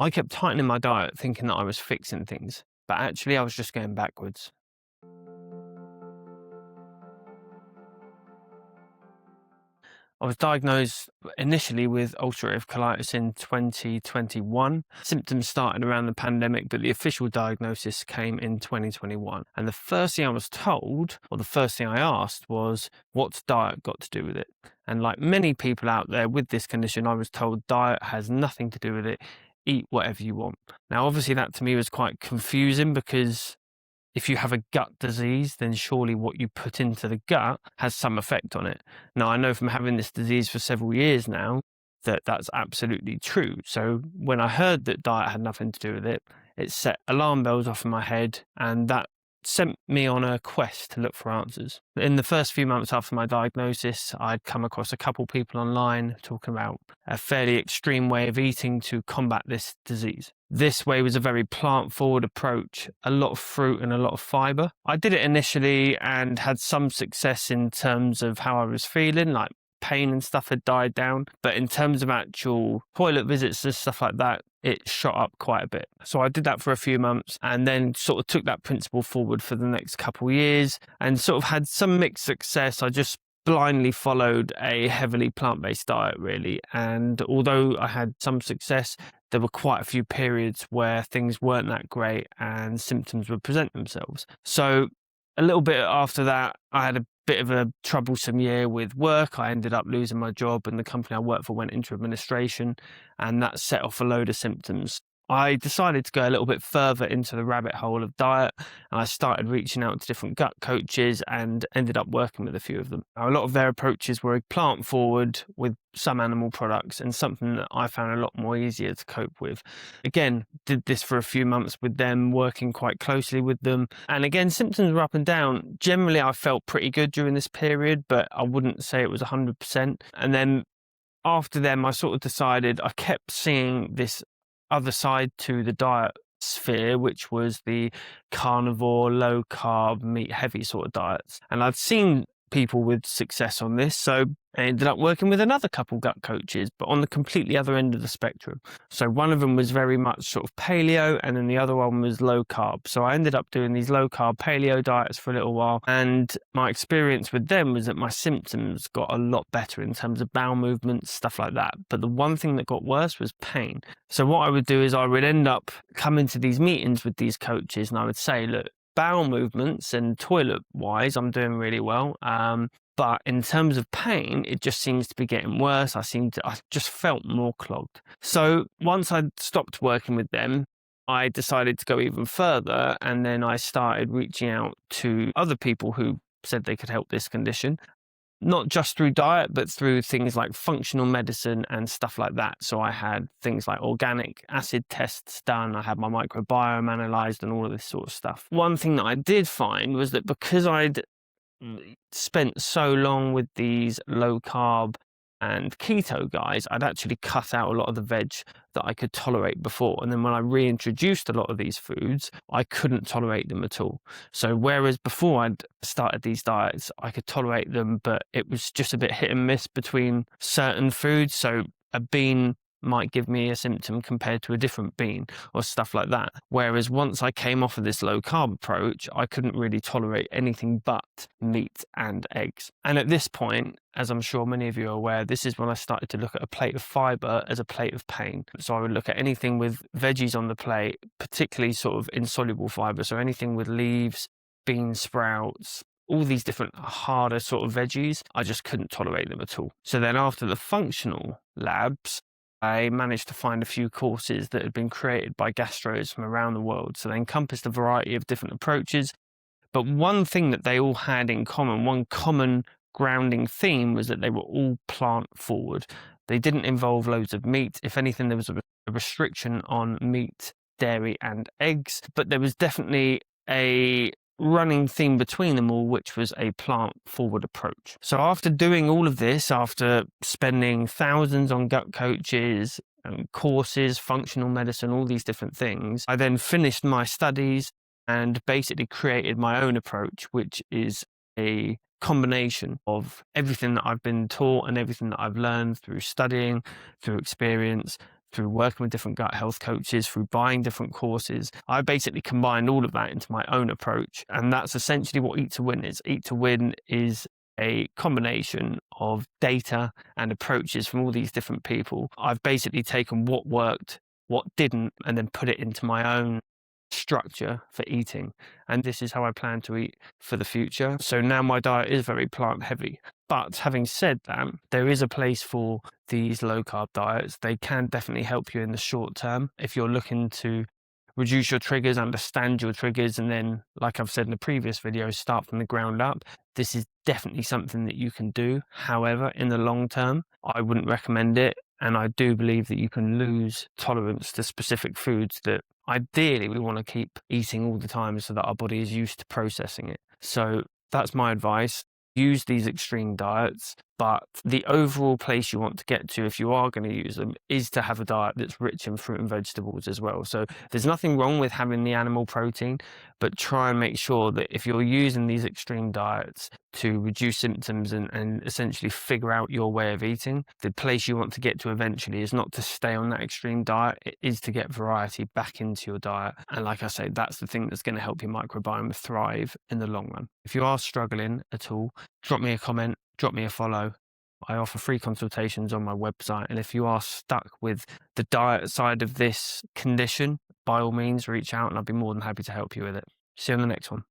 I kept tightening my diet thinking that I was fixing things, but actually I was just going backwards. I was diagnosed initially with ulcerative colitis in 2021. Symptoms started around the pandemic, but the official diagnosis came in 2021. And the first thing I was told, or the first thing I asked was, what's diet got to do with it? And like many people out there with this condition, I was told diet has nothing to do with it. Eat whatever you want. Now, obviously that to me was quite confusing because if you have a gut disease, then surely what you put into the gut has some effect on it. Now, I know from having this disease for several years now that that's absolutely true. So when I heard that diet had nothing to do with it, it set alarm bells off in my head, and that sent me on a quest to look for answers. In the first few months after my diagnosis, I'd come across a couple people online talking about a fairly extreme way of eating to combat this disease. This way was a very plant-forward approach, a lot of fruit and a lot of fiber. I did it initially and had some success in terms of how I was feeling, like pain and stuff had died down. But in terms of actual toilet visits and stuff like that, it shot up quite a bit. So I did that for a few months and then sort of took that principle forward for the next couple of years and sort of had some mixed success. I just blindly followed a heavily plant-based diet, really. And although I had some success, there were quite a few periods where things weren't that great and symptoms would present themselves. So a little bit after that, I had a bit of a troublesome year with work. I ended up losing my job and the company I worked for went into administration, and that set off a load of symptoms. I decided to go a little bit further into the rabbit hole of diet, and I started reaching out to different gut coaches and ended up working with a few of them. Now, a lot of their approaches were plant forward with some animal products, and something that I found a lot more easier to cope with. Again, did this for a few months with them, working quite closely with them. And again, symptoms were up and down. Generally, I felt pretty good during this period, but I wouldn't say it was 100%. And then after them, I sort of decided I kept seeing this other side to the diet sphere, which was the carnivore, low carb, meat heavy sort of diets. And I'd seen people with success on this, so I ended up working with another couple gut coaches, but on the completely other end of the spectrum. So one of them was very much sort of paleo, and then the other one was low carb. So I ended up doing these low carb paleo diets for a little while, and my experience with them was that my symptoms got a lot better in terms of bowel movements, stuff like that. But the one thing that got worse was pain. So what I would do is I would end up coming to these meetings with these coaches, and I would say, look, bowel movements and toilet wise, I'm doing really well. But in terms of pain, it just seems to be getting worse. I just felt more clogged. So once I stopped working with them, I decided to go even further. And then I started reaching out to other people who said they could help this condition, not just through diet, but through things like functional medicine and stuff like that. So I had things like organic acid tests done. I had my microbiome analyzed and all of this sort of stuff. One thing that I did find was that because I'd spent so long with these low carb and keto guys, I'd actually cut out a lot of the veg that I could tolerate before. And then when I reintroduced a lot of these foods, I couldn't tolerate them at all. So whereas before I'd started these diets, I could tolerate them, but it was just a bit hit and miss between certain foods. So a bean might give me a symptom compared to a different bean or stuff like that. Whereas once I came off of this low carb approach, I couldn't really tolerate anything but meat and eggs. And at this point, as I'm sure many of you are aware, this is when I started to look at a plate of fiber as a plate of pain. So I would look at anything with veggies on the plate, particularly sort of insoluble fiber. So anything with leaves, bean sprouts, all these different harder sort of veggies, I just couldn't tolerate them at all. So then after the functional labs, I managed to find a few courses that had been created by gastros from around the world. So they encompassed a variety of different approaches. But one thing that they all had in common, one common grounding theme, was that they were all plant forward. They didn't involve loads of meat. If anything, there was a restriction on meat, dairy, and eggs. But there was definitely a running theme between them all, which was a plant forward approach. So after doing all of this, after spending thousands on gut coaches and courses, functional medicine, all these different things, I then finished my studies and basically created my own approach, which is a combination of everything that I've been taught and everything that I've learned through studying, through experience, through working with different gut health coaches, through buying different courses. I basically combined all of that into my own approach. And that's essentially what Eat to Win is. Eat to Win is a combination of data and approaches from all these different people. I've basically taken what worked, what didn't, and then put it into my own structure for eating. And this is how I plan to eat for the future. So now my diet is very plant heavy. But having said that, there is a place for these low carb diets. They can definitely help you in the short term if you're looking to reduce your triggers, understand your triggers, and then, like I've said in the previous video, start from the ground up. This is definitely something that you can do. However, in the long term, I wouldn't recommend it. And I do believe that you can lose tolerance to specific foods that ideally we want to keep eating all the time so that our body is used to processing it. So that's my advice. Use these extreme diets, but the overall place you want to get to if you are going to use them is to have a diet that's rich in fruit and vegetables as well. So there's nothing wrong with having the animal protein, but try and make sure that if you're using these extreme diets to reduce symptoms and essentially figure out your way of eating, the place you want to get to eventually is not to stay on that extreme diet, it is to get variety back into your diet. And like I say, that's the thing that's going to help your microbiome thrive in the long run. If you are struggling at all, drop me a comment, drop me a follow. I offer free consultations on my website. And if you are stuck with the diet side of this condition, by all means, reach out and I'll be more than happy to help you with it. See you on the next one.